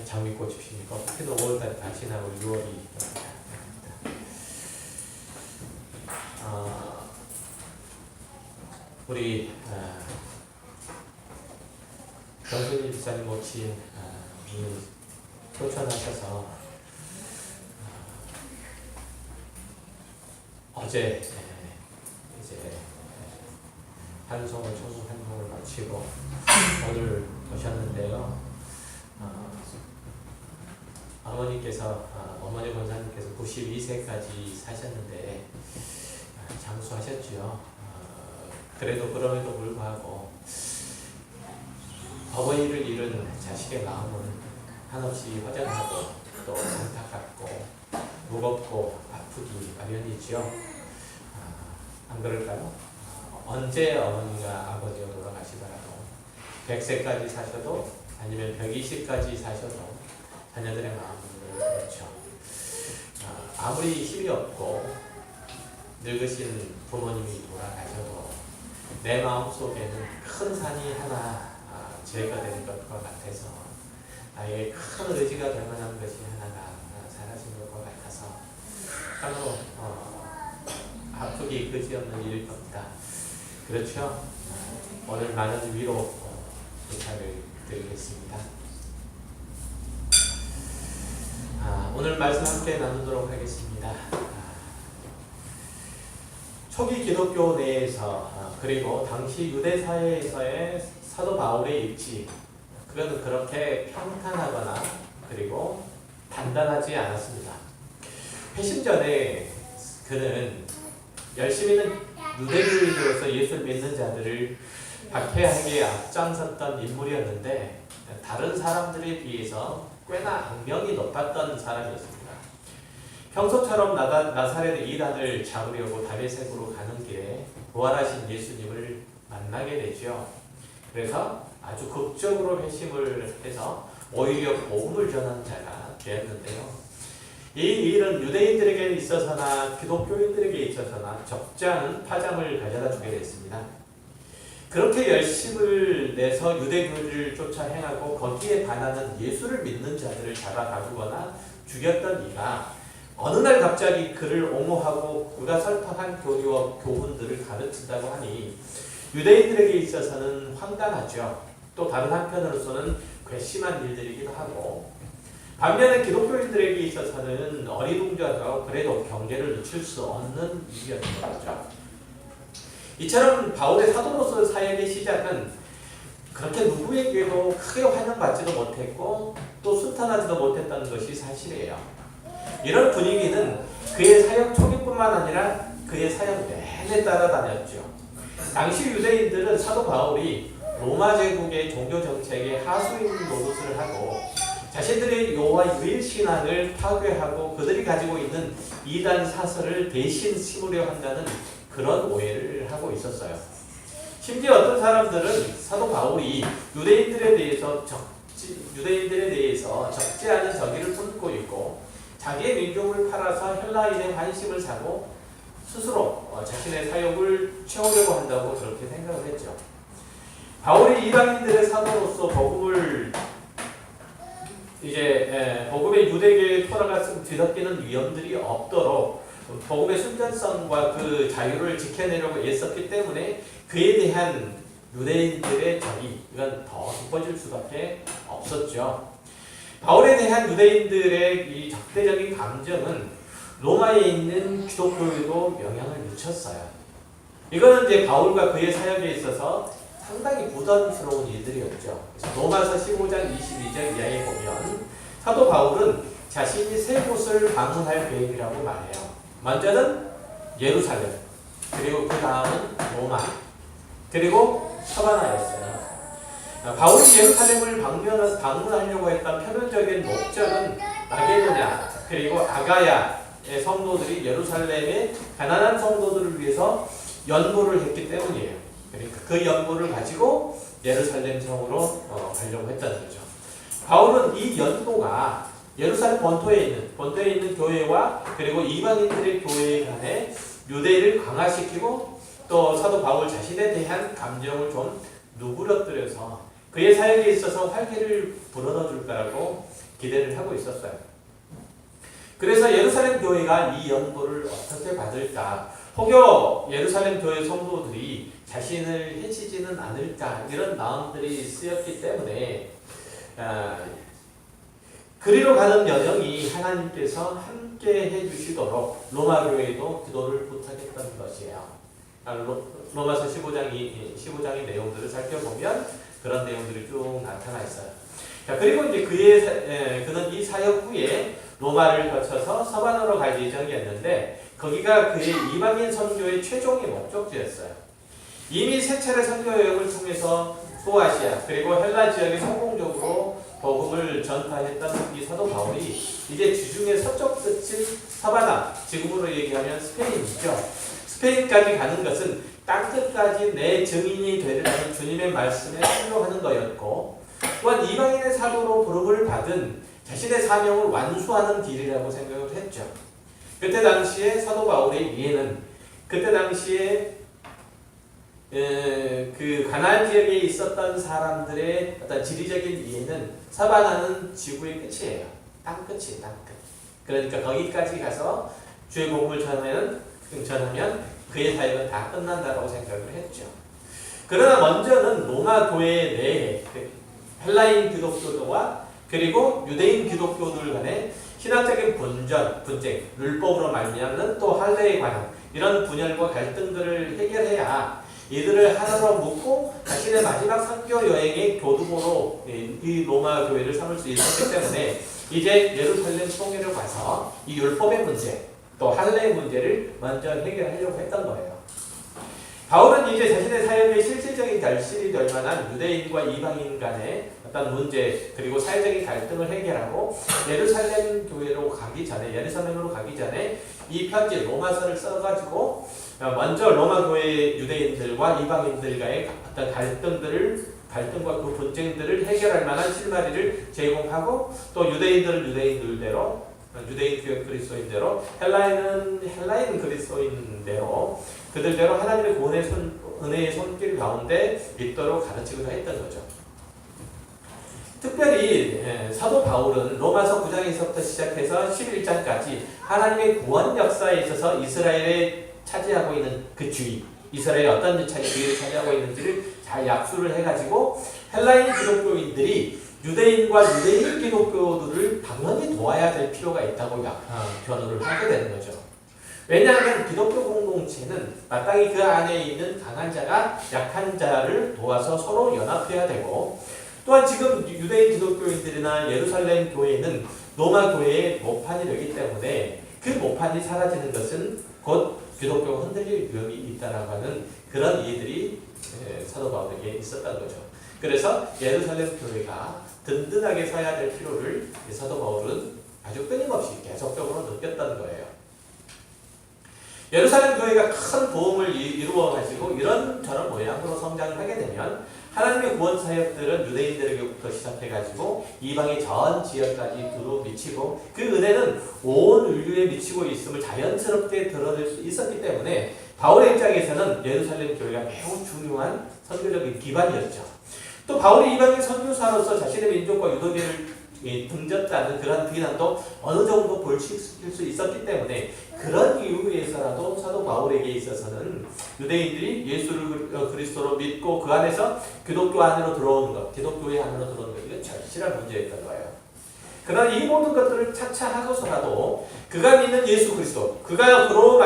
장미꽃이 피니까 어떻게든 5월달에 다 지나고 6월이 우리 정순일 집사님 모친 초천하셔서 어제 이제 찬송을 천국 환송을 마치고 오늘 오셨는데요. 어머니 권사님께서 92세까지 사셨는데 장수하셨죠. 그럼에도 불구하고 어머니를 잃은 자식의 마음은 한없이 허전하고 또 안타깝고 무겁고 아프기 마련이죠. 안 그럴까요? 언제 어머니가 아버지가 돌아가시더라도 100세까지 사셔도 아니면 120까지 사셔도 자녀들의 마음은 그렇죠. 아무리 힘이 없고 늙으신 부모님이 돌아가셔도 내 마음속에는 큰 산이 하나 제거된 것과 같아서 나에게 큰 의지가 될 만한 것이 하나가 사라진 것과 같아서 참으로 아프기 그지없는 일일 겁니다. 그렇죠? 오늘 많은 위로 인사를 드리겠습니다. 오늘 말씀 함께 나누도록 하겠습니다. 초기 기독교 내에서 그리고 당시 유대 사회에서의 사도 바울의 일지, 그것은 그렇게 평탄하거나 그리고 단단하지 않았습니다. 회심 전에 그는 열심히 있는 유대교인으로서 예수를 믿는 자들을 박해하게 앞장섰던 인물이었는데 다른 사람들에 비해서 꽤나 악명이 높았던 사람이었습니다. 평소처럼 나사렛 이단을 잡으려고 다메섹으로 가는 길에 부활하신 예수님을 만나게 되죠. 그래서 아주 극적으로 회심을 해서 오히려 복음을 전하는 자가 되었는데요. 이 일은 유대인들에게 있어서나 기독교인들에게 있어서나 적지 않은 파장을 가져다 주게 됐습니다. 그렇게 열심을 내서 유대교를 쫓아 행하고 거기에 반하는 예수를 믿는 자들을 잡아가두거나 죽였던 이가 어느 날 갑자기 그를 옹호하고 그가 설파한 교리와 교훈들을 가르친다고 하니 유대인들에게 있어서는 황당하죠. 또 다른 한편으로서는 괘씸한 일들이기도 하고, 반면에 기독교인들에게 있어서는 어리둥절하고 그래도 경계를 늦출 수 없는 일이었던 거죠. 이처럼 바울의 사도로서의 사역의 시작은 그렇게 누구에게도 크게 환영받지도 못했고 또 순탄하지도 못했다는 것이 사실이에요. 이런 분위기는 그의 사역 초기뿐만 아니라 그의 사역 내내 따라다녔죠. 당시 유대인들은 사도 바울이 로마 제국의 종교 정책에 하수인 노릇을 하고 자신들의 여호와 유일 신앙을 파괴하고 그들이 가지고 있는 이단 사설을 대신 심으려 한다는 그런 오해를 하고 있었어요. 심지어 어떤 사람들은 사도 바울이 유대인들에 대해서 적지 않은 적의를 품고 있고 자기의 민족을 팔아서 헬라인의 환심을 사고 스스로 자신의 사역을 채우려고 한다고 그렇게 생각을 했죠. 바울이 이방인들의 사도로서 복음의 유대교의 토라가 뒤섞이는 위험들이 없도록 복음의 순전성과 그 자유를 지켜내려고 애썼기 때문에 그에 대한 유대인들의 적이 이건 더 깊어질 수밖에 없었죠. 바울에 대한 유대인들의 이 적대적인 감정은 로마에 있는 기독교에도 영향을 미쳤어요. 이거는 이제 바울과 그의 사역에 있어서 상당히 부담스러운 일들이었죠. 로마서 15장 22절 이하에 보면 사도 바울은 자신이 세 곳을 방문할 계획이라고 말해요. 먼저는 예루살렘, 그리고 그 다음은 로마, 그리고 서바나였어요. 바울이 예루살렘을 방문하려고 했던 표면적인 목적은 마게도냐 그리고 아가야의 성도들이 예루살렘의 가난한 성도들을 위해서 연보를 했기 때문이에요. 그러니까 그 연보를 가지고 예루살렘 성으로 가려고 했다는 거죠. 바울은 이 연보가 예루살렘 본토에 있는 교회와 그리고 이방인들의 교회 간에 유대를 강화시키고 또 사도 바울 자신에 대한 감정을 좀 누그러뜨려서 그의 사역에 있어서 활기를 불어넣어 줄 거라고 기대를 하고 있었어요. 그래서 예루살렘 교회가 이 연보를 어떻게 받을까? 혹여 예루살렘 교회 성도들이 자신을 해치지는 않을까? 이런 마음들이 쓰였기 때문에 그리로 가는 여정이 하나님께서 함께 해주시도록 로마 교회도 기도를 부탁했던 것이에요. 로마서 15장의 내용들을 살펴보면 그런 내용들이 쭉 나타나 있어요. 자, 그리고 이제 그는 이 사역 후에 로마를 거쳐서 서반으로 갈 예정이었는데 거기가 그의 이방인 선교의 최종의 목적지였어요. 이미 세 차례 선교 여행을 통해서 소아시아 그리고 헬라 지역에 성공적으로 복음을 전파했던 이 사도 바울이 이제 지중해 서쪽 끝이 서바나, 지금으로 얘기하면 스페인이죠. 스페인까지 가는 것은 땅끝까지 내 증인이 되리라는 주님의 말씀에 순종하는 거였고 또한 이방인의 사도로 부름을 받은 자신의 사명을 완수하는 길이라고 생각을 했죠. 그때 당시에 사도 바울의 이해는 그때 당시에 그 가나안 지역에 있었던 사람들의 어떤 지리적인 이해는 사바나는 지구의 끝이에요. 땅끝이에요. 땅끝. 그러니까 거기까지 가서 주의 복음을 전하면 그의 사역은 다 끝난다고 생각을 했죠. 그러나 먼저는 로마 교회 내에 헬라인 기독교도와 그리고 유대인 기독교들 간의 신학적인 분쟁, 율법으로 말미암는 또 할례에 관한 이런 분열과 갈등들을 해결해야 이들을 하나로 묶고 자신의 마지막 선교 여행의 교두보로 이 로마 교회를 삼을 수 있었기 때문에 이제 예루살렘 통일을 가서 이 율법의 문제, 또 할례의 문제를 먼저 해결하려고 했던 거예요. 바울은 이제 자신의 사역의 실질적인 결실이 될 만한 유대인과 이방인 간의 어떤 문제 그리고 사회적인 갈등을 해결하고 예루살렘으로 가기 전에 이 편지 로마서를 써가지고 먼저 로마 교회 유대인들과 이방인들과의 어떤 갈등과 그 분쟁들을 해결할 만한 실마리를 제공하고 또 유대인들은 유대인들대로 유대인 그리스도인대로 헬라인은 그리스도인대로 그들대로 하나님의 구원의 은혜의 손길 가운데 믿도록 가르치고자 했던 거죠. 특별히 사도 바울은 로마서 9장에서부터 시작해서 11장까지 하나님의 구원 역사에 있어서 이스라엘에 차지하고 있는 그 주의, 이스라엘이 어떤 주의를 차지하고 있는지를 잘 약수를 해가지고 헬라인 기독교인들이 유대인과 유대인 기독교들을 당연히 도와야 될 필요가 있다고 변호를 하게 되는 거죠. 왜냐하면 기독교 공동체는 마땅히 그 안에 있는 강한 자가 약한 자를 도와서 서로 연합해야 되고 또한 지금 유대인 기독교인들이나 예루살렘 교회는 로마 교회의 모판이 되기 때문에 그 모판이 사라지는 것은 곧 기독교가 흔들릴 위험이 있다라고 하는 그런 이해들이 사도 바울에게 있었던 거죠. 그래서 예루살렘 교회가 든든하게 서야 될 필요를 사도 바울은 아주 끊임없이 계속적으로 느꼈던 거예요. 예루살렘 교회가 큰 도움을 이루어가지고 이런저런 모양으로 성장을 하게 되면 하나님의 구원 사역들은 유대인들에게부터 시작해가지고 이방의 전 지역까지 두루 미치고 그 은혜는 온 인류에 미치고 있음을 자연스럽게 드러낼 수 있었기 때문에 바울의 입장에서는 예루살렘 교회가 매우 중요한 선교적인 기반이었죠. 또 바울이 이방인 선교사로서 자신의 민족과 유대인을 등졌다는 그런 비난도 어느 정도 볼수 있었기 때문에 그런 이유에서라도 사도 바울에게 있어서는 유대인들이 예수를 그리스도로 믿고 그 안에서 기독교 안으로 들어오는 것, 기독교의 안으로 들어오는 것, 이건 절실한 문제였던 거예요. 그러나 이 모든 것들을 차차하고서라도 그가 믿는 예수 그리스도, 그가 그로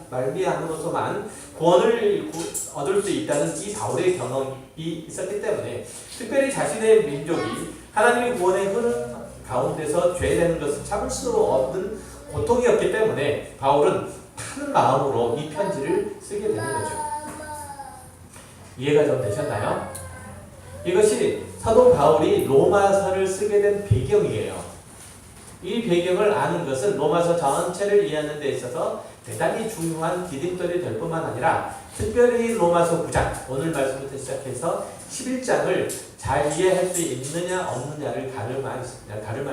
말미암으로서만 구원을 얻을 수 있다는 이 바울의 경험이 있었기 때문에 특별히 자신의 민족이 하나님의 구원의 흐름 가운데서 죄되는 것을 참을 수 없는 고통이었기 때문에 바울은 타는 마음으로 이 편지를 쓰게 되는 거죠. 이해가 좀 되셨나요? 이것이 사도 바울이 로마서를 쓰게 된 배경이에요. 이 배경을 아는 것은 로마서 전체를 이해하는 데 있어서 대단히 중요한 디딤돌이 될 뿐만 아니라 특별히 로마서 9장, 오늘 말씀부터 시작해서 11장을 잘 이해할 수 있느냐 없느냐를 가름할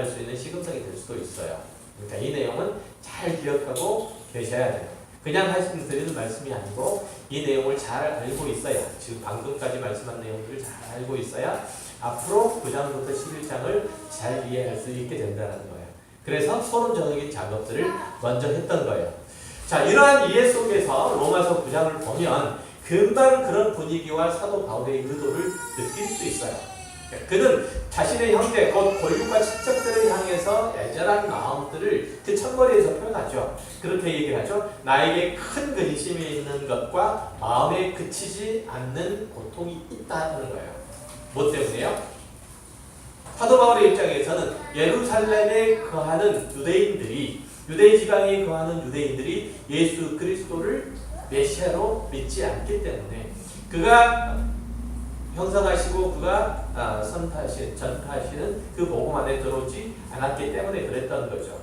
수 있는 시금석이 될 수도 있어요. 그러니까 이 내용은 잘 기억하고 계셔야 돼요. 그냥 드리는 말씀이 아니고 이 내용을 잘 알고 있어야, 지금 방금까지 말씀한 내용들을 잘 알고 있어야 앞으로 9장부터 11장을 잘 이해할 수 있게 된다는 거예요. 그래서 서론적인 작업들을 먼저 했던 거예요. 자, 이러한 이해 속에서 로마서 9장을 보면 금방 그런 분위기와 사도 바울의 의도를 느낄 수 있어요. 그는 자신의 형제, 곧 골육과 친척들을 향해서 애절한 마음들을 그 첫머리에서 표현하죠. 그렇게 얘기를 하죠. 나에게 큰 근심이 있는 것과 마음에 그치지 않는 고통이 있다는 거예요. 뭐 때문에요? 사도 바울의 입장에서는 예루살렘에 거하는 유대인 지방에 거하는 유대인들이 예수 그리스도를 메시아로 믿지 않기 때문에 그가 형성하시고 그가 전파하시는 그 복음 안에 들어오지 않았기 때문에 그랬던 거죠.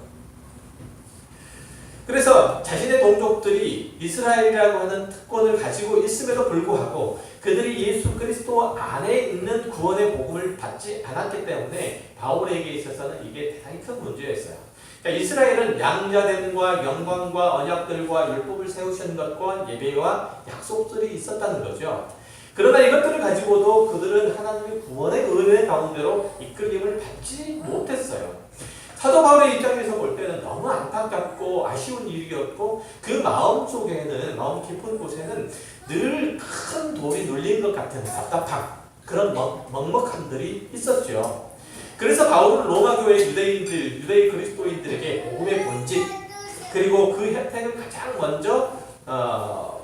그래서 자신의 동족들이 이스라엘이라고 하는 특권을 가지고 있음에도 불구하고 그들이 예수 그리스도 안에 있는 구원의 복음을 받지 않았기 때문에 바울에게 있어서는 이게 대단히 큰 문제였어요. 그러니까 이스라엘은 양자됨과 영광과 언약들과 율법을 세우신 것과 예배와 약속들이 있었다는 거죠. 그러나 이것들을 가지고도 그들은 하나님의 구원의 은혜 가운데로 이끌림을 받지 못했어요. 사도 바울의 입장에서 볼 때는 너무 안타깝고 아쉬운 일이었고 그 마음 속에는, 마음 깊은 곳에는 늘 큰 돌이 눌린 것 같은 답답함, 그런 먹먹함들이 있었죠. 그래서 바울은 로마 교회 유대인 그리스도인들에게 복음의 본질, 그리고 그 혜택을 가장 먼저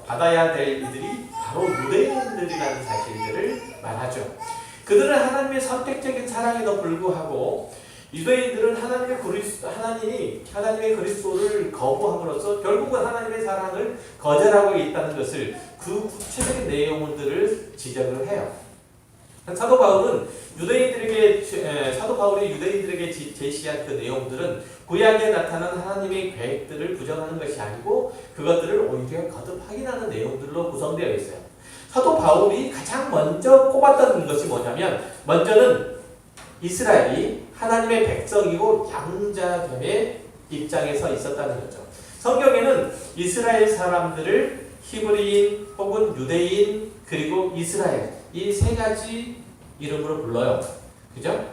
받아야 될 이들이 바로 유대인들이라는 사실들을 말하죠. 그들은 하나님의 선택적인 사랑에도 불구하고 유대인들은 하나님의 그리스도를 거부함으로써 결국은 하나님의 사랑을 거절하고 있다는 것을 그 구체적인 내용들을 지적을 해요. 사도 바울이 유대인들에게 제시한 그 내용들은 구약에 나타난 하나님의 계획들을 부정하는 것이 아니고 그것들을 오히려 거듭 확인하는 내용들로 구성되어 있어요. 사도 바울이 가장 먼저 꼽았던 것이 뭐냐면, 먼저는 이스라엘이 하나님의 백성이고 양자됨의 입장에서 있었다는 거죠. 성경에는 이스라엘 사람들을 히브리인 혹은 유대인 그리고 이스라엘, 이 세 가지 이름으로 불러요. 그죠?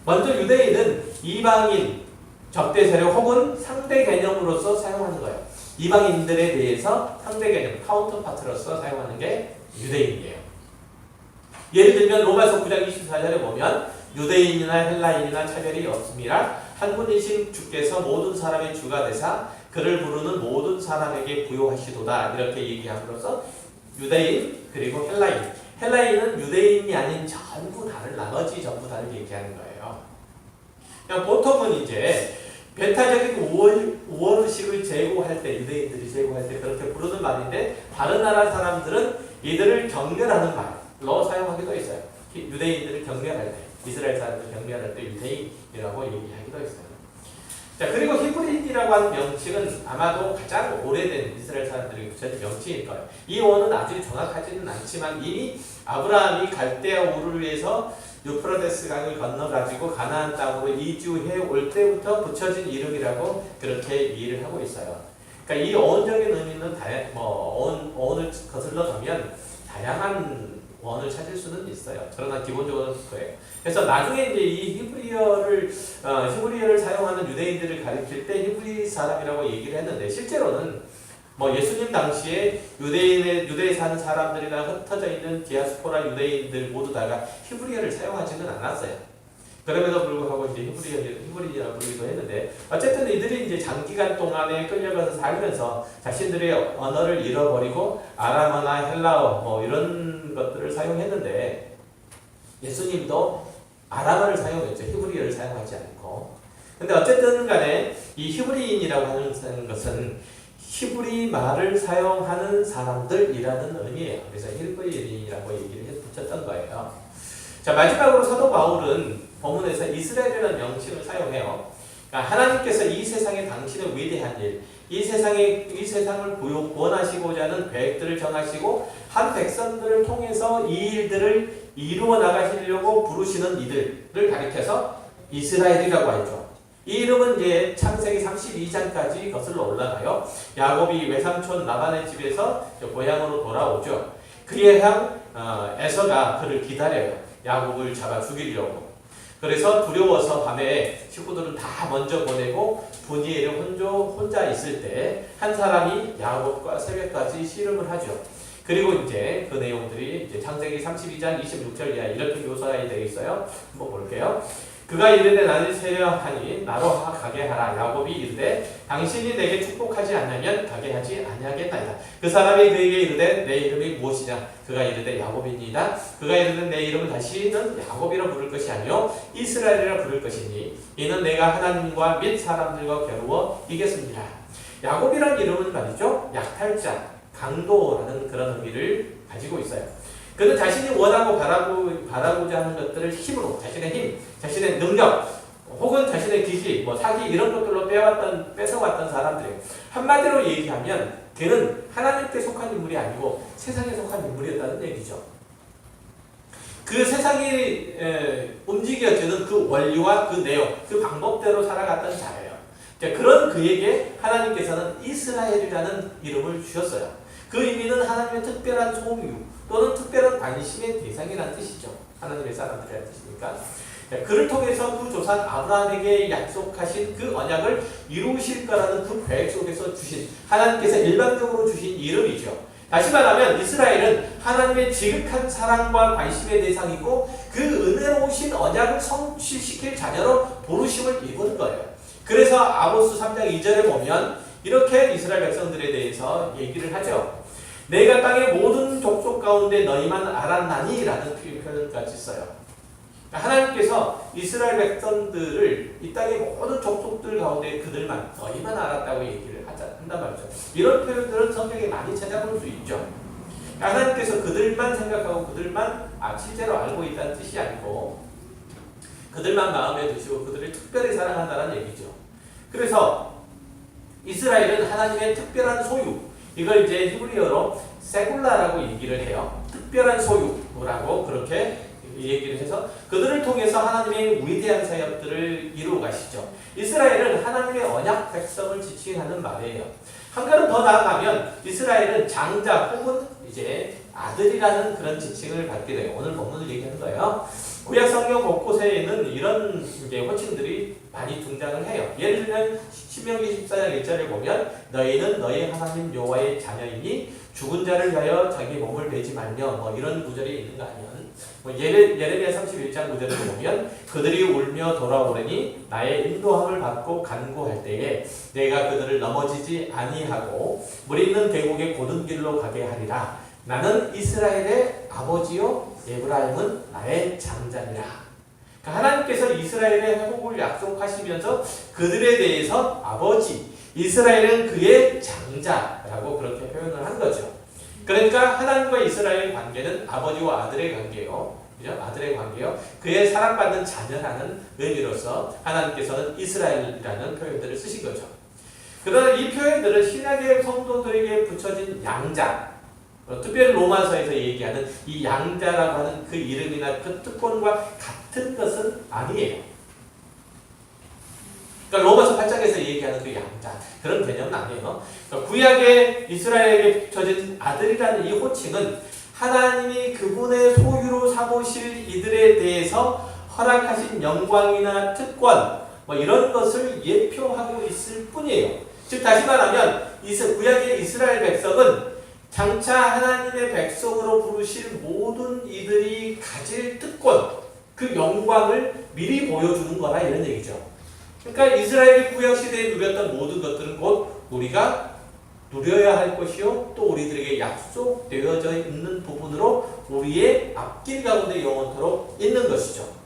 먼저 유대인은 이방인, 적대 세력 혹은 상대 개념으로서 사용하는 거예요. 이방인들에 대해서 상대 개념, 카운터파트로서 사용하는 게 유대인이에요. 예를 들면 로마서 9장 24절에 보면 유대인이나 헬라인이나 차별이 없음이라 한 분이신 주께서 모든 사람의 주가 되사 그를 부르는 모든 사람에게 부요하시도다, 이렇게 얘기함으로써 유대인 그리고 헬라인은 유대인이 아닌 나머지 전부 다를 얘기하는 거예요. 그냥 보통은 이제 배타적인 우월의식을 제고할 때, 유대인들이 제고할 때 그렇게 부르는 말인데, 다른 나라 사람들은 이들을 경멸하는 말로 사용하기도 했어요. 유대인들을 경멸할 때, 이스라엘 사람들을 경멸할 때 유대인이라고 얘기하기도 했어요. 자, 그리고 히브리인이라고 하는 명칭은 아마도 가장 오래된 이스라엘 사람들이 붙여진 명칭일 거예요. 이 원은 아주 정확하지는 않지만 이미 아브라함이 갈대아 우르를 위해서 유프라데스 강을 건너가지고 가나안 땅으로 이주해 올 때부터 붙여진 이름이라고 그렇게 이해를 하고 있어요. 그러니까 이 어원적인 의미는 어원을 거슬러 가면 다양한 원을 찾을 수는 있어요. 그러나 기본적으로 그거예요. 그래서 나중에 이제 이 히브리어를 사용하는 유대인들을 가리킬 때 히브리 사람이라고 얘기를 했는데, 실제로는 예수님 당시에 유대에 사는 사람들이나 흩어져 있는 디아스포라 유대인들 모두 다가 히브리어를 사용하지는 않았어요. 그럼에도 불구하고 이제 히브리어라고 부르기도 했는데, 어쨌든 이들이 이제 장기간 동안에 끌려가서 살면서 자신들의 언어를 잃어버리고 아람어나 헬라어 이런 것들을 사용했는데, 예수님도 아람어를 사용했죠. 히브리어를 사용하지 않고. 근데 어쨌든 간에 이 히브리인이라고 하는 것은 히브리 말을 사용하는 사람들이라는 의미예요. 그래서 히브리인이라고 얘기를 붙였던 거예요. 자, 마지막으로 사도 바울은 본문에서 이스라엘이라는 명칭을 사용해요. 그러니까 하나님께서 이 세상에 당신의 위대한 일, 이 세상을 구원하시고자 하는 계획들을 정하시고 한 백성들을 통해서 이 일들을 이루어 나가시려고 부르시는 이들을 가리켜서 이스라엘이라고 하죠. 이 이름은 이제 창세기 32장까지 거슬러 올라가요. 야곱이 외삼촌 라반의 집에서 고향으로 돌아오죠. 그에 향 에서가 그를 기다려요. 야곱을 잡아 죽이려고. 그래서 두려워서 밤에 식구들은 다 먼저 보내고 분이엘이 혼자 있을 때 한 사람이 야곱과 새벽까지 씨름을 하죠. 그리고 이제 그 내용들이 이제 창세기 32장 26절 이하 이렇게 묘사가 되어 있어요. 한번 볼게요. 그가 이르되 나를 세려하니 나로 가게 하라. 야곱이 이르되 당신이 내게 축복하지 않으면 가게 하지 아니하겠나이다. 그 사람이 그에게 이르되 내 이름이 무엇이냐. 그가 이르되 야곱이니이다. 그가 이르되 내 이름을 다시는 야곱이라 부를 것이 아니요 이스라엘이라 부를 것이니 이는 내가 하나님과 및 사람들과 겨루어 이겼습니다. 야곱이란 이름은 말이죠, 약탈자, 강도라는 그런 의미를 가지고 있어요. 그는 자신이 원하고 바라고자 하는 것들을 힘으로, 자신의 힘, 자신의 능력, 혹은 자신의 기질, 사기 이런 것들로 뺏어왔던 사람들이에요. 한마디로 얘기하면 그는 하나님께 속한 인물이 아니고 세상에 속한 인물이었다는 얘기죠. 그 세상이 움직여지는 그 원리와 그 내용, 그 방법대로 살아갔던 자예요. 그런 그에게 하나님께서는 이스라엘이라는 이름을 주셨어요. 그 의미는 하나님의 특별한 소유 또는 특별한 관심의 대상이라는 뜻이죠. 하나님의 사람들이라는 뜻이니까. 그를 통해서 그 조상 아브라함에게 약속하신 그 언약을 이루실 거라는 그 계획 속에서 주신, 하나님께서 일방적으로 주신 이름이죠. 다시 말하면 이스라엘은 하나님의 지극한 사랑과 관심의 대상이고 그 은혜로우신 언약을 성취시킬 자녀로 부르심을 입은 거예요. 그래서 아모스 3장 2절에 보면 이렇게 이스라엘 백성들에 대해서 얘기를 하죠. 내가 땅의 모든 족속 가운데 너희만 알았나니 라는 표현까지 써요. 하나님께서 이스라엘 백성들을 이 땅의 모든 족속들 가운데 그들만, 너희만 알았다고 얘기를 한단 말이죠. 이런 표현들은 성경에 많이 찾아볼 수 있죠. 하나님께서 그들만 생각하고 그들만 실제로 알고 있다는 뜻이 아니고 그들만 마음에 두시고 그들을 특별히 사랑한다는 얘기죠. 그래서 이스라엘은 하나님의 특별한 소유, 이걸 이제 히브리어로 세굴라라고 얘기를 해요. 특별한 소유라고 그렇게 얘기를 해서 그들을 통해서 하나님의 위대한 사역들을 이루어 가시죠. 이스라엘은 하나님의 언약 백성을 지칭하는 말이에요. 한 걸음 더 나아가면 이스라엘은 장자 혹은 이제 아들이라는 그런 지칭을 받게 돼요. 오늘 본문을 얘기하는 거예요. 구약 성경 곳곳에는 이런 이제 호칭들이 많이 등장을 해요. 예를 들면 신명기 14장 1절에 보면 너희는 너희 하나님 여호와의 자녀이니 죽은 자를 위하여 자기 몸을 매지 말며 이런 구절이 있는 거 아니면 예레미야 31장 9절에 보면 그들이 울며 돌아오려니 나의 인도함을 받고 간구할 때에 내가 그들을 넘어지지 아니하고 물 있는 계곡의 고든 길로 가게 하리라. 나는 이스라엘의 아버지요 에브라임은 나의 장자니라. 그러니까 하나님께서 이스라엘의 회복을 약속하시면서 그들에 대해서 아버지, 이스라엘은 그의 장자라고 그렇게 표현을 한 거죠. 그러니까 하나님과 이스라엘의 관계는 아버지와 아들의 관계요. 그죠? 아들의 관계요. 그의 사랑받는 자녀라는 의미로서 하나님께서는 이스라엘이라는 표현들을 쓰신 거죠. 그러나 이 표현들은 신약의 성도들에게 붙여진 양자, 특별히 로마서에서 얘기하는 이 양자라고 하는 그 이름이나 그 특권과 같은 것은 아니에요. 그러니까 로마서 8장에서 얘기하는 그 양자, 그런 개념은 아니에요. 그러니까 구약의 이스라엘에게 붙여진 아들이라는 이 호칭은 하나님이 그분의 소유로 삼으실 이들에 대해서 허락하신 영광이나 특권 이런 것을 예표하고 있을 뿐이에요. 즉 다시 말하면 구약의 이스라엘 백성은 장차 하나님의 백성으로 부르실 모든 이들이 가질 특권, 그 영광을 미리 보여주는 거라 이런 얘기죠. 그러니까 이스라엘이 구약시대에 누렸던 모든 것들은 곧 우리가 누려야 할 것이요 또 우리들에게 약속되어져 있는 부분으로 우리의 앞길 가운데 영원토록 있는 것이죠.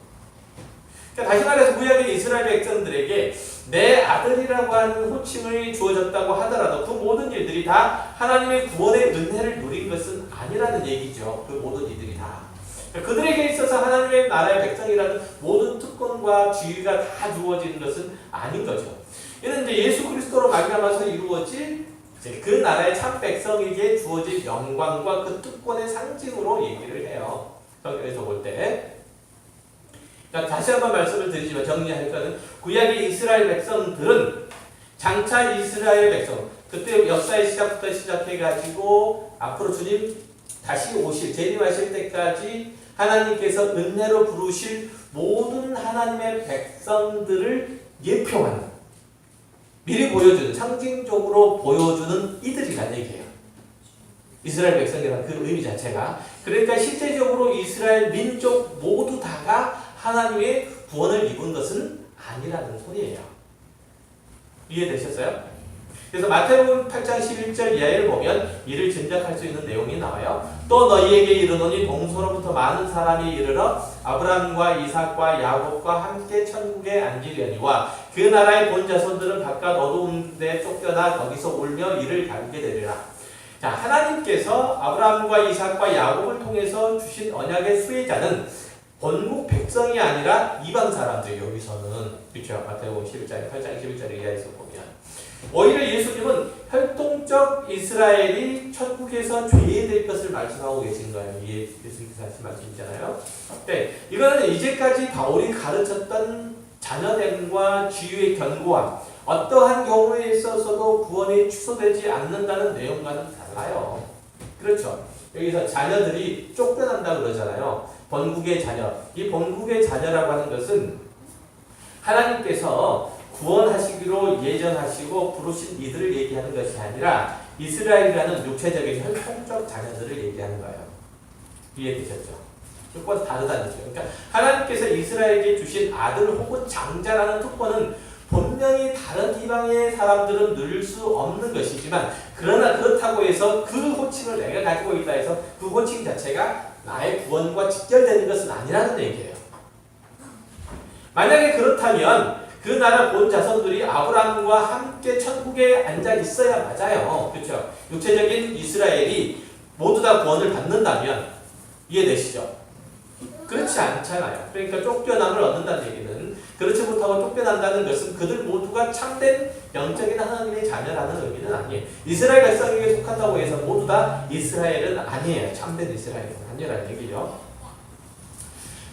그러니까 다시 말해서 구약의 이스라엘 백성들에게 내 아들이라고 하는 호칭을 주어졌다고 하더라도 그 모든 일들이 다 하나님의 구원의 은혜를 누린 것은 아니라는 얘기죠. 그 모든 일들이 다. 그들에게 있어서 하나님의 나라의 백성이라는 모든 특권과 지위가 다 주어지는 것은 아닌 거죠. 이는 이제 예수 그리스도로 말미암아서 이루어질 그 나라의 참 백성에게 주어질 영광과 그 특권의 상징으로 얘기를 해요. 성경에서 볼 때. 그러니까 다시 한번 말씀을 드리지만 정리할 거는 구약의 이스라엘 백성들은 장차 이스라엘 백성 그때 역사의 시작부터 시작해가지고 앞으로 주님 다시 오실 재림하실 때까지 하나님께서 은혜로 부르실 모든 하나님의 백성들을 예표하는 미리 보여주는 상징적으로 보여주는 이들이란 얘기예요. 이스라엘 백성이라는 그 의미 자체가 그러니까 실제적으로 이스라엘 민족 모두 다가 하나님의 구원을 입은 것은 아니라는 소리예요. 이해되셨어요? 그래서 마태복음 8장 11절 이하를 보면 이를 짐작할 수 있는 내용이 나와요. 또 너희에게 이르노니 동서로부터 많은 사람이 이르러 아브라함과 이삭과 야곱과 함께 천국에 앉으려니와 그 나라의 본 자손들은 바깥 어두운 데 쫓겨나 거기서 울며 이를 가르게 되리라. 자, 하나님께서 아브라함과 이삭과 야곱을 통해서 주신 언약의 수혜자는 본국 백성이 아니라 이방 사람들 여기서는 그렇죠. 마태복음 11장 8장 11절 이하에서 보면 오히려 예수님은 혈통적 이스라엘이 천국에서 죄될 것을 말씀하고 계신 거예요. 예수님께서 하신 말씀이잖아요. 네, 이거는 이제까지 바울이 가르쳤던 자녀됨과 지유의 견고함, 어떠한 경우에 있어서도 구원이 취소되지 않는다는 내용과는 달라요. 그렇죠. 여기서 자녀들이 쫓겨난다 그러잖아요. 본국의 자녀. 이 본국의 자녀라고 하는 것은 하나님께서 구원하시기로 예정하시고 부르신 이들을 얘기하는 것이 아니라 이스라엘이라는 육체적인 혈통적 자녀들을 얘기하는 거예요. 이해되셨죠? 조건 다르다는 거죠. 그러니까 하나님께서 이스라엘에게 주신 아들 혹은 장자라는 특권은 분명히 다른 이방의 사람들은 누릴 수 없는 것이지만 그러나 그렇다고 해서 그 호칭을 내가 가지고 있다 해서 그 호칭 자체가 나의 구원과 직결되는 것은 아니라는 얘기예요. 만약에 그렇다면 그 나라 본 자손들이 아브라함과 함께 천국에 앉아 있어야 맞아요. 그렇죠? 육체적인 이스라엘이 모두 다 구원을 받는다면 이해되시죠? 그렇지 않잖아요. 그러니까 쫓겨남을 얻는다는 얘기는 그렇지 못하고 쫓겨난다는 것은 그들 모두가 참된 영적인 하나님의 자녀라는 의미는 아니에요. 이스라엘 백성에게 속한다고 해서 모두 다 이스라엘은 아니에요. 참된 이스라엘은 아니라는 얘기죠.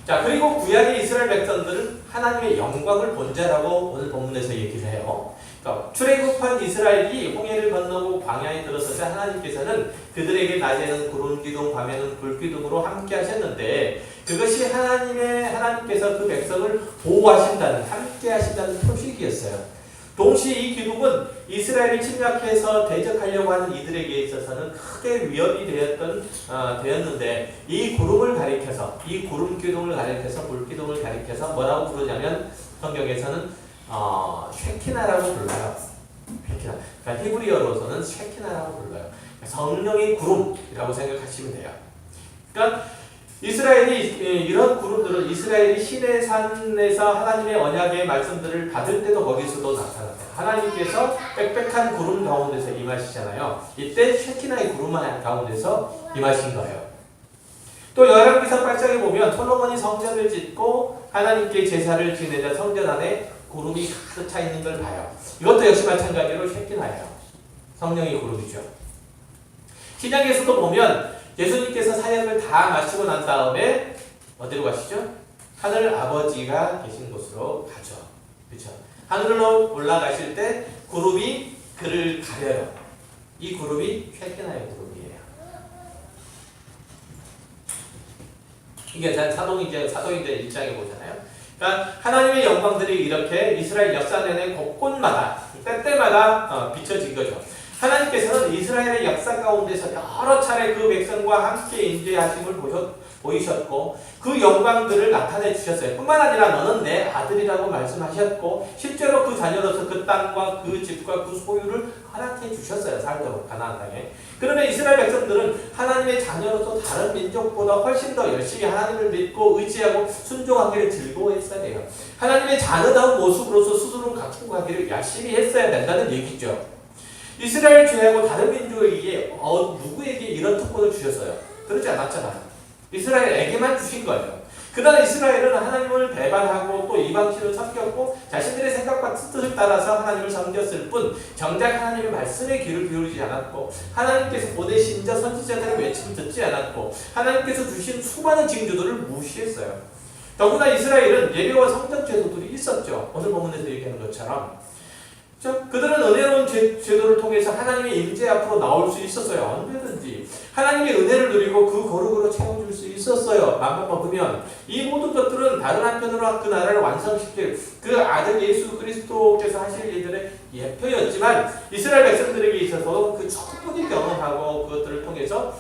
자, 그리고 구약의 이스라엘 백성들은 하나님의 영광을 본 자라고 오늘 본문에서 얘기를 해요. 그러니까 출애굽한 이스라엘이 홍해를 건너고 광야에 들었을 때 하나님께서는 그들에게 낮에는 구름 기둥, 밤에는 불 기둥으로 함께 하셨는데 그것이 하나님께서 그 백성을 보호하신다는, 함께 하신다는 표식이었어요. 동시에 이 기둥은 이스라엘이 침략해서 대적하려고 하는 이들에게 있어서는 크게 위협이 되었는데 이 구름을 가리켜서, 이 구름 기둥을 가리켜서, 불 기둥을 가리켜서 뭐라고 부르냐면 성경에서는 쉐키나라고 불러요. 쉐키나. 그러니까 히브리어로서는 쉐키나라고 불러요. 성령의 구름이라고 생각하시면 돼요. 그러니까 이스라엘이 이런 구름들은 이스라엘이 시내산에서 하나님의 언약의 말씀들을 받을 때도 거기서도 나타나요. 하나님께서 빽빽한 구름 가운데서 임하시잖아요. 이때 쉐키나의 구름 가운데서 임하신 거예요. 또 열왕기상 8장에 보면 솔로몬이 성전을 짓고 하나님께 제사를 지내자 성전 안에 구름이 가득 차 있는 걸 봐요. 이것도 역시 마찬가지로 쉐키나예요. 성령의 구름이죠. 신약에서도 보면 예수님께서 사역을 다 마치고 난 다음에 어디로 가시죠? 하늘 아버지가 계신 곳으로 가죠. 그렇죠? 하늘로 올라가실 때 구름이 그를 가려요. 이 구름이 쉐키나의 구름이에요. 이게 사도행전 1장에 보잖아요. 그러니까 하나님의 영광들이 이렇게 이스라엘 역사 내내 곳곳마다 때때마다 비춰진 거죠. 하나님께서는 이스라엘의 역사 가운데서 여러 차례 그 백성과 함께 임재하심을 보이셨고 그 영광들을 나타내 주셨어요. 뿐만 아니라 너는 내 아들이라고 말씀하셨고 실제로 그 자녀로서 그 땅과 그 집과 그 소유를 허락해 주셨어요. 살도록 가나안 땅에. 그러면 이스라엘 백성들은 하나님의 자녀로서 다른 민족보다 훨씬 더 열심히 하나님을 믿고 의지하고 순종하기를 즐거워했어야 돼요. 하나님의 자녀다운 모습으로서 스스로 갖추고 가기를 열심히 했어야 된다는 얘기죠. 이스라엘 죄하고 다른 민족에게 누구에게 이런 특권을 주셨어요? 그러지 않았잖아요. 이스라엘에게만 주신 거예요. 그러나 이스라엘은 하나님을 배반하고 또 이방신을 섬겼고 자신들의 생각과 뜻을 따라서 하나님을 섬겼을 뿐 정작 하나님의 말씀에 귀를 기울이지 않았고 하나님께서 보내신 자 선지자들의 외침을 듣지 않았고 하나님께서 주신 수많은 징조들을 무시했어요. 더구나 이스라엘은 예배와 성전 제도들이 있었죠. 오늘 본문에서 얘기하는 것처럼. 그들은 은혜로운 제도를 통해서 하나님의 임재 앞으로 나올 수 있었어요. 언제든지 하나님의 은혜를 누리고 그 거룩으로 채워줄 수 있었어요. 맘만 먹으면. 이 모든 것들은 다른 한편으로 그 나라를 완성시킬 그 아들 예수 그리스도께서 하실 일들의 예표였지만 이스라엘 백성들에게 있어서 그 충분히 경험하고 그것들을 통해서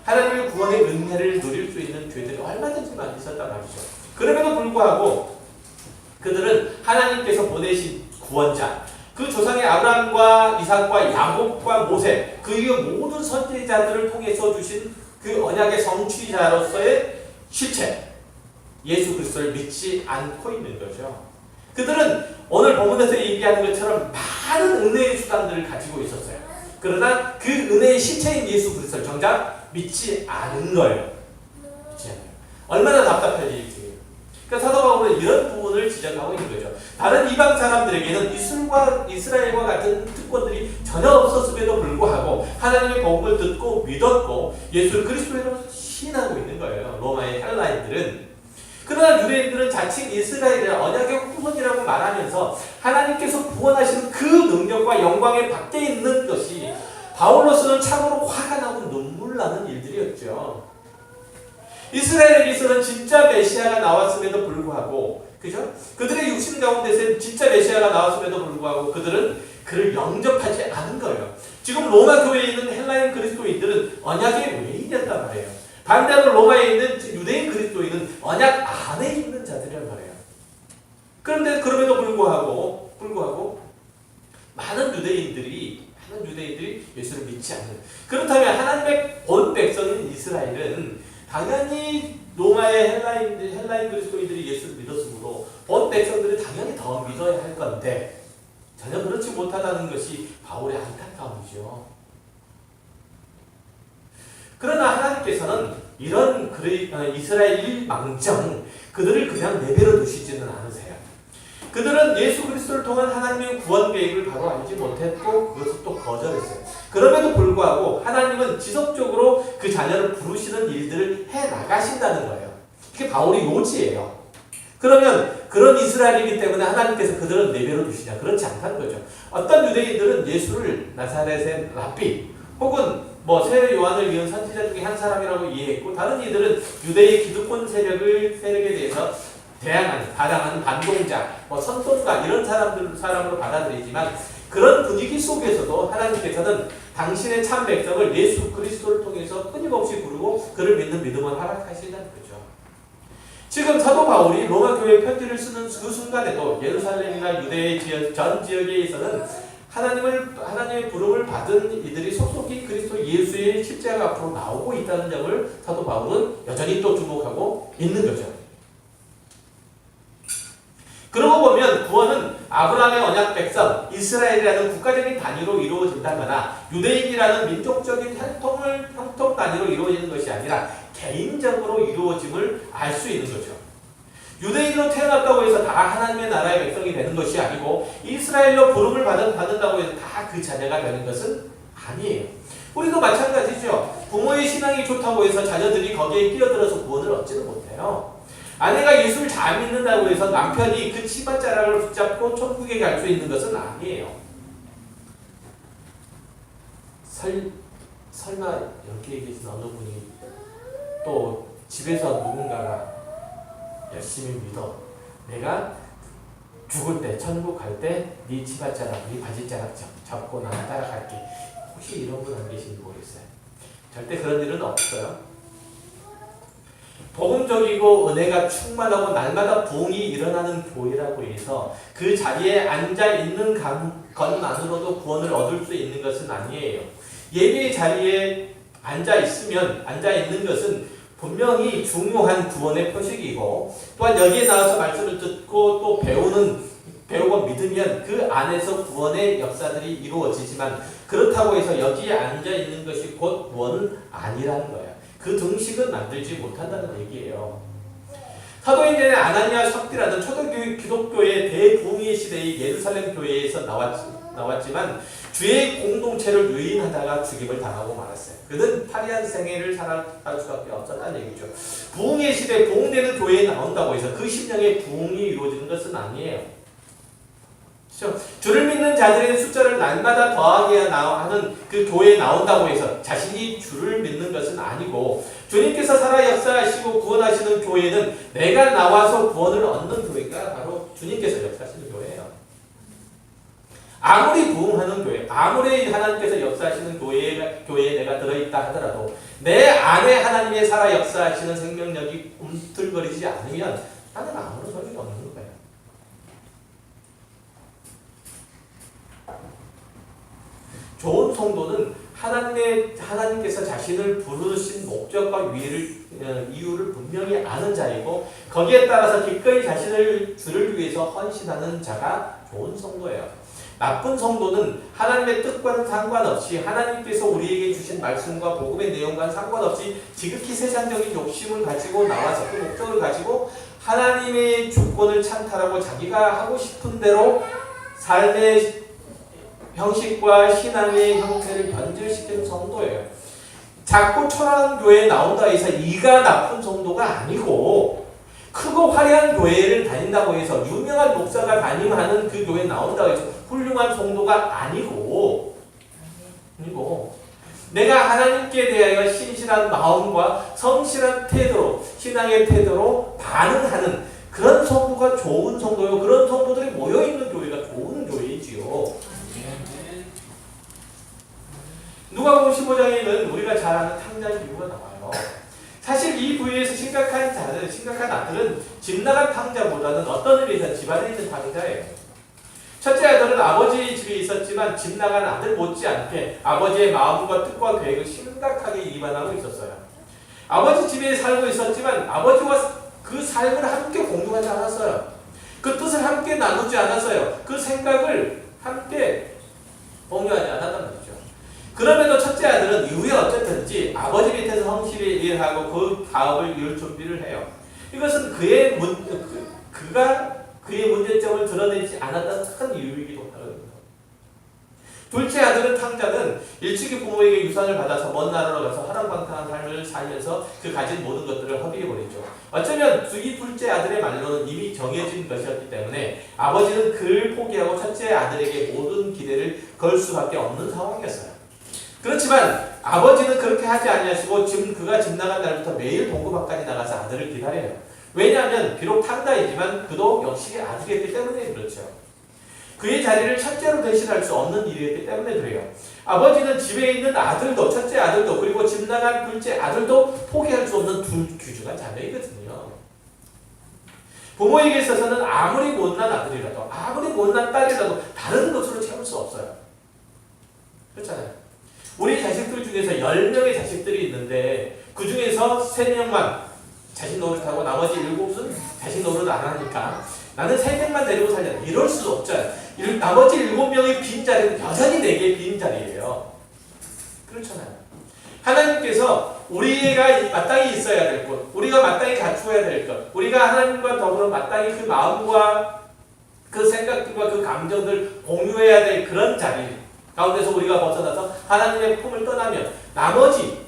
하나님의 구원의 은혜를 누릴 수 있는 기회들이 얼마든지 많이 있었단 말이죠. 그럼에도 불구하고 그들은 하나님께서 보내신 구원자, 그 조상의 아브라함과 이삭과 야곱과 모세, 그 이후 모든 선지자들을 통해서 주신 그 언약의 성취자로서의 실체, 예수 그리스도를 믿지 않고 있는 거죠. 그들은 오늘 본문에서 얘기하는 것처럼 많은 은혜의 수단들을 가지고 있었어요. 그러나 그 은혜의 실체인 예수 그리스도를 정작 믿지 않은 거예요. 믿지 않아요. 얼마나 답답할지. 그러니까 사도 바울은 이런 부분을 지적하고 있는 거죠. 다른 이방 사람들에게는 이스라엘과 같은 특권들이 전혀 없었음에도 불구하고 하나님의 복음을 듣고 믿었고 예수를 그리스도로 신하고 있는 거예요. 로마의 헬라인들은. 그러나 유대인들은 자칭 이스라엘의 언약의 후손이라고 말하면서 하나님께서 구원하시는 그 능력과 영광에 밖에 있는 것이 바울로서는 참으로 화가 나고 눈물 나는 일들이었죠. 이스라엘에게서는 진짜 메시아가 나왔음에도 불구하고, 그죠? 그들의 육신 가운데서는 진짜 메시아가 나왔음에도 불구하고 그들은 그를 영접하지 않은 거예요. 지금 로마 교회에 있는 헬라인 그리스도인들은 언약의 외인이었단 말이에요. 반대로 로마에 있는 유대인 그리스도인은 언약 안에 있는 자들이란 말이에요. 그런데 그럼에도 불구하고 많은 유대인들이 예수를 믿지 않는. 그렇다면 하나님의 본 백성인 이스라엘은 당연히 로마의 헬라인 그리스도인들이 예수를 믿었으므로 본 백성들이 당연히 더 믿어야 할 건데 전혀 그렇지 못하다는 것이 바울의 안타까움이죠. 그러나 하나님께서는 이런 이스라엘 망정 그들을 그냥 내버려 두시지는 않으세요. 그들은 예수 그리스도를 통한 하나님의 구원 계획을 바로 알지 못했고 그것을 또 거절했어요. 그럼에도 불구하고 하나님은 지속적으로 그 자녀를 부르시는 일들을 해나가신다는 거예요. 이게 바울의 요지예요. 그러면 그런 이스라엘이기 때문에 하나님께서 그들은 내버려 두시냐? 그렇지 않다는 거죠. 어떤 유대인들은 예수를 나사렛의 랍비 혹은 새 요한을 이은 선지자 중에 한 사람이라고 이해했고 다른 이들은 유대의 기득권 세력에 대해서 반항하는 반동자, 선동가 이런 사람으로 받아들이지만 그런 분위기 속에서도 하나님께서는 당신의 참 백성을 예수 그리스도를 통해서 끊임없이 부르고 그를 믿는 믿음을 허락하신다는 거죠. 지금 사도 바울이 로마 교회에 편지를 쓰는 그 순간에도 예루살렘이나 유대의 전 지역에서는 하나님의 부름을 받은 이들이 속속히 그리스도 예수의 십자가 앞으로 나오고 있다는 점을 사도 바울은 여전히 또 주목하고 있는 거죠. 그러고 보면 구원은 아브라함의 언약 백성, 이스라엘이라는 국가적인 단위로 이루어진다거나 유대인이라는 민족적인 형통 단위로 이루어지는 것이 아니라 개인적으로 이루어짐을 알 수 있는 거죠. 유대인으로 태어났다고 해서 다 하나님의 나라의 백성이 되는 것이 아니고 이스라엘로 부름을 받는다고 해서 다 그 자녀가 되는 것은 아니에요. 우리도 마찬가지죠. 부모의 신앙이 좋다고 해서 자녀들이 거기에 끼어들어서 구원을 얻지는 못해요. 아내가 예수를 잘 믿는다고 해서 남편이 그 치맛자락을 붙잡고 천국에 갈 수 있는 것은 아니에요. 설마 여기에 계신 어느 분이 또 집에서 누군가가 열심히 믿어 내가 죽을 때 천국 갈 때 네 치맛자락, 네 바지자락 잡고 나는 따라갈게. 혹시 이런 분 안 계신지 모르겠어요. 절대 그런 일은 없어요. 복음적이고 은혜가 충만하고 날마다 부흥이 일어나는 교회라고 해서 그 자리에 앉아있는 것만으로도 구원을 얻을 수 있는 것은 아니에요. 예배의 자리에 앉아있는 것은 분명히 중요한 구원의 표식이고 또한 여기에 나와서 말씀을 듣고 또 배우고 믿으면 그 안에서 구원의 역사들이 이루어지지만 그렇다고 해서 여기에 앉아있는 것이 곧 구원은 아니라는 거예요. 그 등식은 만들지 못한다는 얘기예요. 사도행전의 아나니아 삽디라는 초대교회 기독교의 대부흥의 시대의 예루살렘 교회에서 나왔지만 주의 공동체를 유인하다가 죽임을 당하고 말았어요. 그는 파리한 생애를 살아갈 수밖에 없었다는 얘기죠. 부흥의 시대, 부흥되는 교회에 나온다고 해서 그 심령의 부흥이 이루어지는 것은 아니에요. 그렇죠? 주를 믿는 자들의 숫자를 날마다 더하게 하는 그 교회에 나온다고 해서 자신이 주를 믿는 것은 아니고, 주님께서 살아 역사하시고 구원하시는 교회는 내가 나와서 구원을 얻는 교회가 바로 주님께서 역사하시는 교회예요. 아무리 부흥하는 교회, 아무리 하나님께서 역사하시는 교회에 내가 들어있다 하더라도 내 안에 하나님의 살아 역사하시는 생명력이 움틀거리지 않으면 나는 아무런 소용이 없는 거예요. 좋은 성도는 하나님께서 자신을 부르신 목적과 이유를 분명히 아는 자이고, 거기에 따라서 기꺼이 주를 위해서 헌신하는 자가 좋은 성도예요. 나쁜 성도는 하나님의 뜻과는 상관없이, 하나님께서 우리에게 주신 말씀과 복음의 내용과는 상관없이 지극히 세상적인 욕심을 가지고 나와서 그 목적을 가지고 하나님의 주권을 찬탈하고 자기가 하고 싶은 대로 삶의 형식과 신앙의 형태를 변질시키는 성도예요. 작고 초라한 교회에 나온다 해서 이가 나쁜 성도가 아니고, 크고 화려한 교회를 다닌다고 해서 유명한 목사가 담임하는 그 교회에 나온다고 해서 훌륭한 성도가 아니고, 내가 하나님께 대하여 신실한 마음과 성실한 태도로, 신앙의 태도로 반응하는 그런 성도가 좋은 성도요. 그런 성도들이 모여있는 교회가 좋은 교회이지요. 누가복음 15장에는 우리가 잘 아는 탕자의 비유가 나와요. 사실 이 부위에서 심각한 아들은 집 나간 탕자보다는 어떤 의미에서 집안에 있는 탕자예요. 첫째 아들은 아버지 집에 있었지만 집 나간 아들 못지않게 아버지의 마음과 뜻과 계획을 심각하게 위반하고 있었어요. 아버지 집에 살고 있었지만 아버지와 그 삶을 함께 공유하지 않았어요. 그 뜻을 함께 나누지 않았어요. 그 생각을 함께 공유하지 않았단 말이죠. 그럼에도 첫째 아들은 이후에 어쨌든지 아버지 밑에서 성실히 일하고 그 가업을 이룰 준비를 해요. 이것은 그의 문제점을 드러내지 않았다는 큰 이유이기도 하거든요. 둘째 아들은 탕자는 일찍이 부모에게 유산을 받아서 먼 나라로 가서 화랑방탕한 삶을 살면서 그 가진 모든 것들을 허비해버리죠. 어쩌면 이 둘째 아들의 말로는 이미 정해진 것이었기 때문에 아버지는 그를 포기하고 첫째 아들에게 모든 기대를 걸 수밖에 없는 상황이었어요. 그렇지만 아버지는 그렇게 하지 아니하시고 그가 집 나간 날부터 매일 동구 밖까지 나가서 아들을 기다려요. 왜냐하면 비록 탕자이지만 그도 역시 아들이었기 때문에 그렇죠. 그의 자리를 첫째로 대신할 수 없는 일이었기 때문에 그래요. 아버지는 집에 있는 첫째 아들도 그리고 집 나간 둘째 아들도 포기할 수 없는 귀중한 자녀이거든요. 부모에게 있어서는 아무리 못난 아들이라도 아무리 못난 딸이라도 다른 것으로 채울 수 없어요. 그렇잖아요. 우리 자식들 중에서 10명의 자식들이 있는데 그 중에서 3명만 자식 노릇하고 나머지 7은 자식 노릇 안 하니까 나는 3명만 데리고 살자. 이럴 수 없잖아요. 나머지 7명의 빈자리는 여전히 내게 빈자리예요. 그렇잖아요. 하나님께서 우리가 마땅히 있어야 될 것, 우리가 마땅히 갖추어야 될 것, 우리가 하나님과 더불어 마땅히 그 마음과 그 생각들과 그 감정들 공유해야 될 그런 자리 가운데서 우리가 벗어나서 하나님의 품을 떠나면 나머지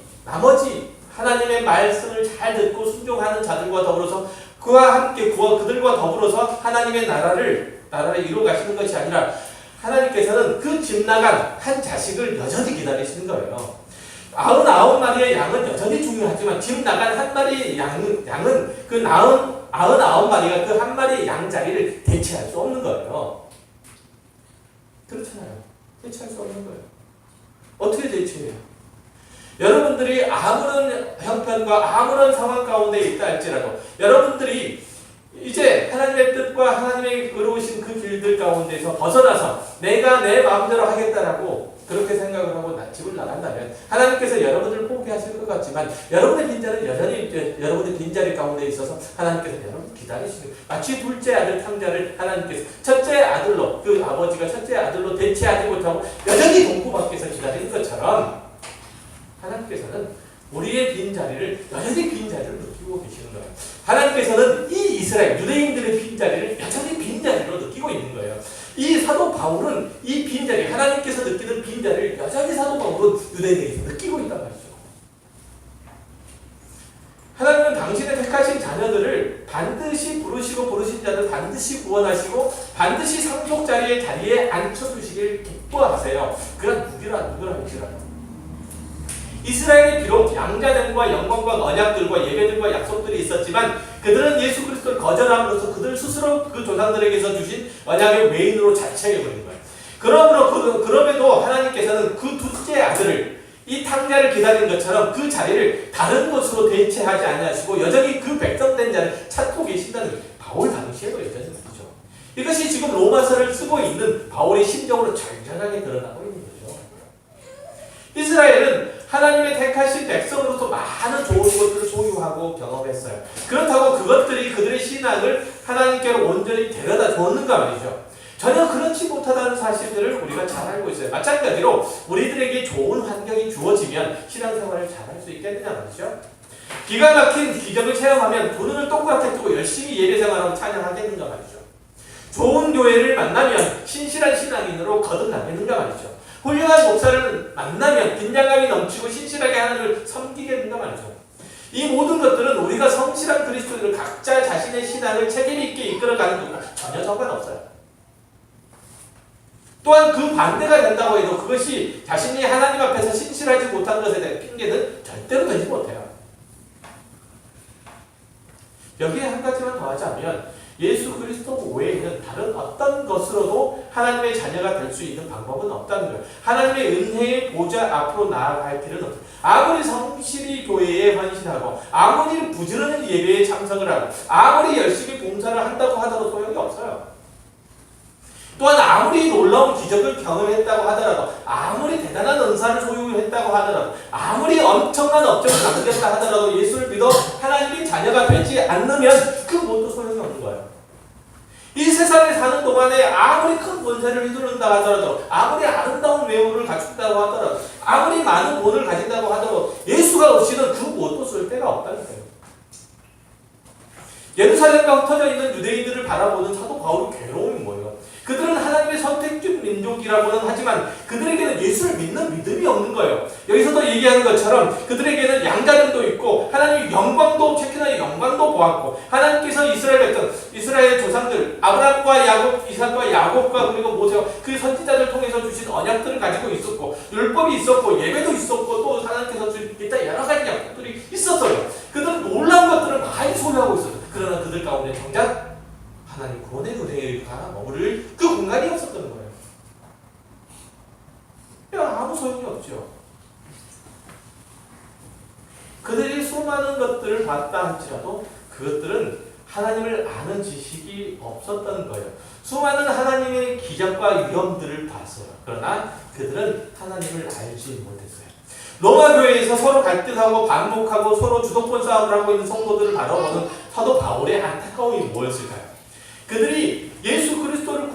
하나님의 말씀을 잘 듣고 순종하는 자들과 더불어서 그와 함께 그들과 더불어서 하나님의 나라를 이루어 가시는 것이 아니라 하나님께서는 그 집 나간 한 자식을 여전히 기다리시는 거예요. 99마리의 양은 여전히 중요하지만 집 나간 한 마리의 양은 그 99마리가 그 한 마리의 양 자리를 대체할 수 없는 거예요. 그렇잖아요. 대체할 수 없는 거예요. 어떻게 대체해요? 여러분들이 아무런 형편과 아무런 상황 가운데 있다 할지라도 여러분들이 이제 하나님의 뜻과 하나님의 의로우신 그 길들 가운데서 벗어나서 내가 내 마음대로 하겠다라고 그렇게 생각을 하고 집을 나간다면 하나님께서 여러분을 포기하실 것 같지만 여러분의 빈자리는 여전히 여러분의 빈자리 가운데 있어서 하나님께서 여러분을 기다리시는, 마치 둘째 아들 탕자를 하나님께서 첫째 아들로, 그 아버지가 첫째 아들로 대체하지 못하고 여전히 동구 밖에서 기다리는 것처럼 하나님께서는 우리의 빈자리를 여전히 빈자리를 느끼고 계시는 거예요. 하나님께서는 이 이스라엘 유대인들의 빈자리를 여전히 빈자리로 느끼고 있는 거예요. 이 사도 바울은 이 빈자리, 하나님께서 느끼는 빈자리를 여전히 사도 바울은 유대인에게서 느끼고 있단 말이죠. 하나님은 당신의 택하신 자녀들을 반드시 부르신 자들 반드시 구원하시고 반드시 상속 자리에 앉혀주시길 기뻐하세요. 그런 누구라는지라도. 이스라엘이 비록 양자됨과 영광과 언약들과 예배들과 약속들이 있었지만 그들은 예수 그리스도를 거절함으로써 그들 스스로 그 조상들에게서 주신 언약의 외인으로 자처해버린 거예요. 그럼에도 하나님께서는 그 둘째 아들을 이 탕자를 기다린 것처럼 그 자리를 다른 것으로 대체하지 아니하시고 여전히 그 백성된 자를 찾고 계신다는 바울 당시에도 여전히 그렇죠. 이것이 지금 로마서를 쓰고 있는 바울의 심정으로 절절하게 드러나고 있는 거죠. 이스라엘은 하나님의 택하신 백성으로서 많은 좋은 것들을 소유하고 경험했어요. 그렇다고 그것들이 그들의 신앙을 하나님께로 온전히 데려다 줬는가 말이죠. 전혀 그렇지 못하다는 사실들을 우리가 잘 알고 있어요. 마찬가지로 우리들에게 좋은 환경이 주어지면 신앙생활을 잘할 수 있겠느냐 말이죠. 기가 막힌 기적을 체험하면 두 눈을 동그랗게 뜨고 열심히 예배생활하고 찬양하겠는가 말이죠. 좋은 교회를 만나면 신실한 신앙인으로 거듭나겠는가 말이죠. 훌륭한 목사를 만나면 긴장감이 넘치고 신실하게 하나님을 섬기겠는가 말이죠. 이 모든 것들은 우리가 성실한 그리스도인을 각자 자신의 신앙을 책임있게 이끌어가는 것과 전혀 상관없어요. 또한 그 반대가 된다고 해도 그것이 자신이 하나님 앞에서 신실하지 못한 것에 대한 핑계는 절대로 되지 못해요. 여기에 한 가지만 더 하자면 예수 그리스도 외에는 다른 어떤 것으로도 하나님의 자녀가 될 수 있는 방법은 없다는 거예요. 하나님의 은혜의 보좌 앞으로 나아갈 길은 없어요. 아무리 성실히 교회에 헌신하고 아무리 부지런히 예배에 참석을 하고 아무리 열심히 봉사를 한다고 하더라도 소용이 없어요. 또한 아무리 놀라운 기적을 경험했다고 하더라도 아무리 대단한 은사를 소유했다고 하더라도 아무리 엄청난 업적을 남겼다 하더라도 예수를 믿어 하나님의 자녀가 되지 않으면 그 무엇도 소용이 없는 거예요. 이 세상에 사는 동안에 아무리 큰 권세를 휘두른다 하더라도 아무리 아름다운 외모를 갖춘다고 하더라도 아무리 많은 돈을 가진다고 하더라도 예수가 없이는 그 무엇도 쓸 데가 없다는 거예요. 예루살렘과 흩어져 있는 유대인들을 바라보는 사도 바울의 괴로움이 뭐예요? 그들은 하나님의 선택적 민족이라고는 하지만 그들에게는 예수를 믿는 믿음이 없는 거예요. 여기서도 얘기하는 것처럼 그들에게는 양자됨도 있고 하나님의 영광도 체크나 영광도 보았고 하나님께서 이스라엘 조상들 아브라함과 야곱, 이삭과 야곱과 그리고 모세와 그 선지자들 통해서 주신 언약들을 가지고 있었고 율법이 있었고 예배도 있었고 또 하나님께서 주신 일단 여러 가지 약속들이 있었어요. 그들은 놀라운 것들을 많이 소유하고 있었어요. 그러나 그들 가운데 정작 하나님 구원의 은혜가 머무를 그 공간이 없었던 거예요. 아무 소용이 없죠. 그들이 수많은 것들을 봤다 할지라도 그것들은 하나님을 아는 지식이 없었던 거예요. 수많은 하나님의 기적과 위엄들을 봤어요. 그러나 그들은 하나님을 알지 못했어요. 로마 교회에서 서로 갈등하고 반목하고 서로 주도권 싸움을 하고 있는 성도들을 바라보는 사도 바울의 안타까움이 뭐였을까요? 그들이 예수 그리스도의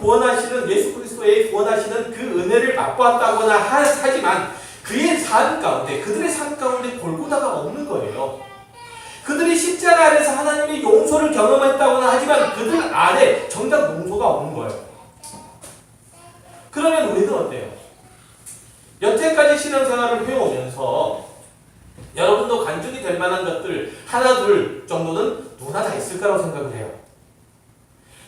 구원하시는 그 은혜를 맛보았다거나 하지만 그의 삶 가운데, 그들의 삶 가운데 골고다가 없는 거예요. 그들이 십자가 아래서 하나님의 용서를 경험했다거나 하지만 그들 안에 정작 용서가 없는 거예요. 그러면 우리는 어때요? 여태까지 신앙생활을 해오면서 여러분도 간증이 될 만한 것들 하나 둘 정도는 누구나 다 있을 거라고 생각을 해요.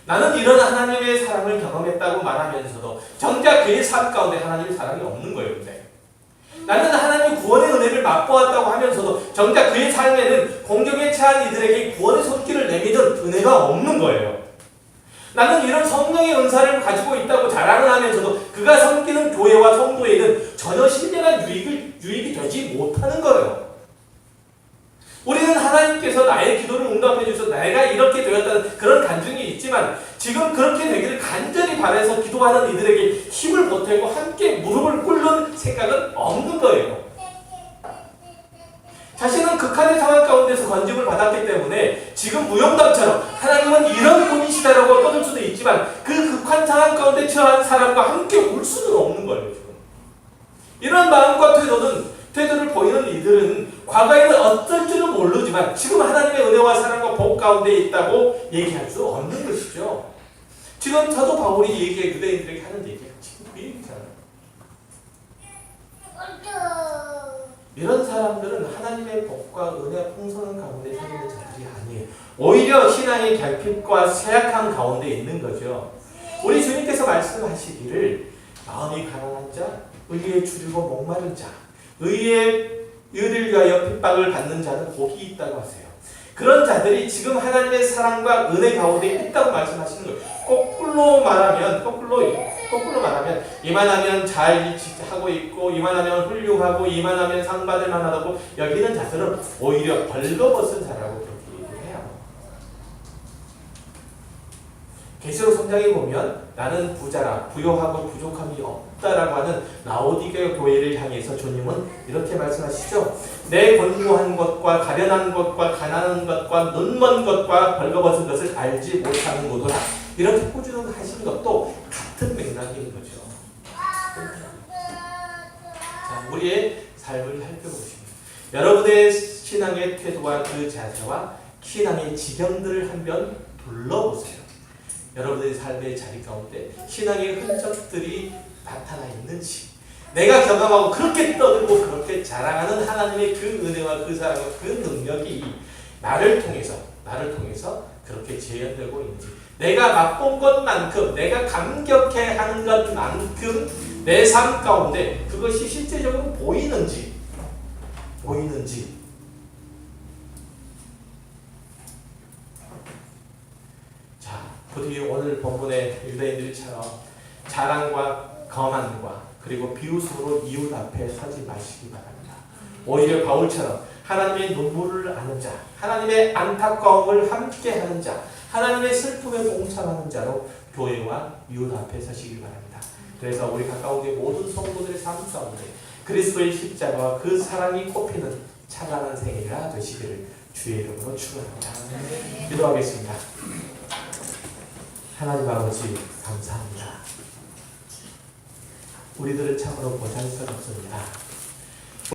나는 이런 하나님의 사랑을 경험했다고 말하면서도 정작 그의 삶 가운데 하나님의 사랑이 없는 거예요. 근데 나는 하나님의 구원의 은혜를 맛보았다고 하면서도 정작 그의 삶에는 공경에 처한 이들에게 구원의 손길을 내미던 은혜가 없는 거예요. 나는 이런 성령의 은사를 가지고 있다고 자랑을 하면서도 그가 섬기는 교회와 성도에는 전혀 신령한 유익이 되지 못하는 거예요. 우리는 하나님께서 나의 기도를 응답해 주셔서 내가 이렇게 되었다는 그런 간증이 있지만 지금 그렇게 되기를 간절히 바라서 기도하는 이들에게 힘을 보태고 함께 무릎을 꿇는 생각은 없는 거예요. 자신은 극한의 상황 가운데서 건짐을 받았기 때문에 지금 무용담처럼 하나님은 이런 분이시다라고 떠들 수도 있지만 그 극한 상황 가운데 처한 사람과 함께 울 수는 없는 거예요. 지금. 이런 마음과 태도를 보이는 이들은 과거에는 어떨지는 모르지만 지금 하나님의 은혜와 사랑과 복 가운데 있다고 얘기할 수 없는 것이죠. 지금 사도 바울이 유대인들에게 하는 얘기가 지금 그 얘기잖아요. 이런 사람들은 하나님의 복과 은혜와 풍성한 가운데 서 있는 자들이 아니에요. 오히려 신앙의 결핍과 쇠약함 가운데 있는 거죠. 우리 주님께서 말씀하시기를 마음이 가난한 자, 의에 주리고 목마른 자, 의를 위하여 핍박을 받는 자는 복이 있다고 하세요. 그런 자들이 지금 하나님의 사랑과 은혜 가운데 있다고 말씀하시는 거예요. 거꾸로 말하면 이만하면 잘 하고 있고, 이만하면 훌륭하고, 이만하면 상 받을 만하다고 여기는 자들은 오히려 벌거벗은 자라고 그렇게 얘기를 해요. 계시록 3장에 보면 나는 부자라 부요하고 부족함이 없다라고 하는 라오디게 교회를 향해서 주님은 이렇게 말씀하시죠. 내 권고한 것과 가련한 것과 가난한 것과 눈먼 것과 벌거벗은 것을 알지 못하는구나. 이렇게 호주는 하신 것도 같은 맥락인 거죠. 자, 우리의 삶을 살펴보십니다. 여러분의 신앙의 태도와 그 자세와 신앙의 지경들을 한번 둘러보세요. 여러분의 삶의 자리 가운데 신앙의 흔적들이 나타나 있는지, 내가 경험하고 그렇게 떠들고 그렇게 자랑하는 하나님의 그 은혜와 그 사랑과 그 능력이 나를 통해서 그렇게 재현되고 있는지, 내가 맛본 것만큼, 내가 감격해하는 것만큼 내 삶 가운데 그것이 실제적으로 보이는지. 자, 부디 오늘 본문의 유대인들처럼 자랑과 거만과 그리고 비웃음으로 이웃 앞에 서지 마시기 바랍니다. 오히려 바울처럼 하나님의 눈물을 아는 자, 하나님의 안타까움을 함께하는 자, 하나님의 슬픔에 동참하는 자로 교회와 이웃 앞에 서시기 바랍니다. 그래서 우리 가까운 모든 성도들의 삶 가운데 그리스도의 십자가와 그 사랑이 꼽히는 찬란한 생애가 되시기를 주의 이름으로 축원합니다. 기도하겠습니다. 하나님 아버지 감사합니다. 우리들은 참으로 보잘것없습니다.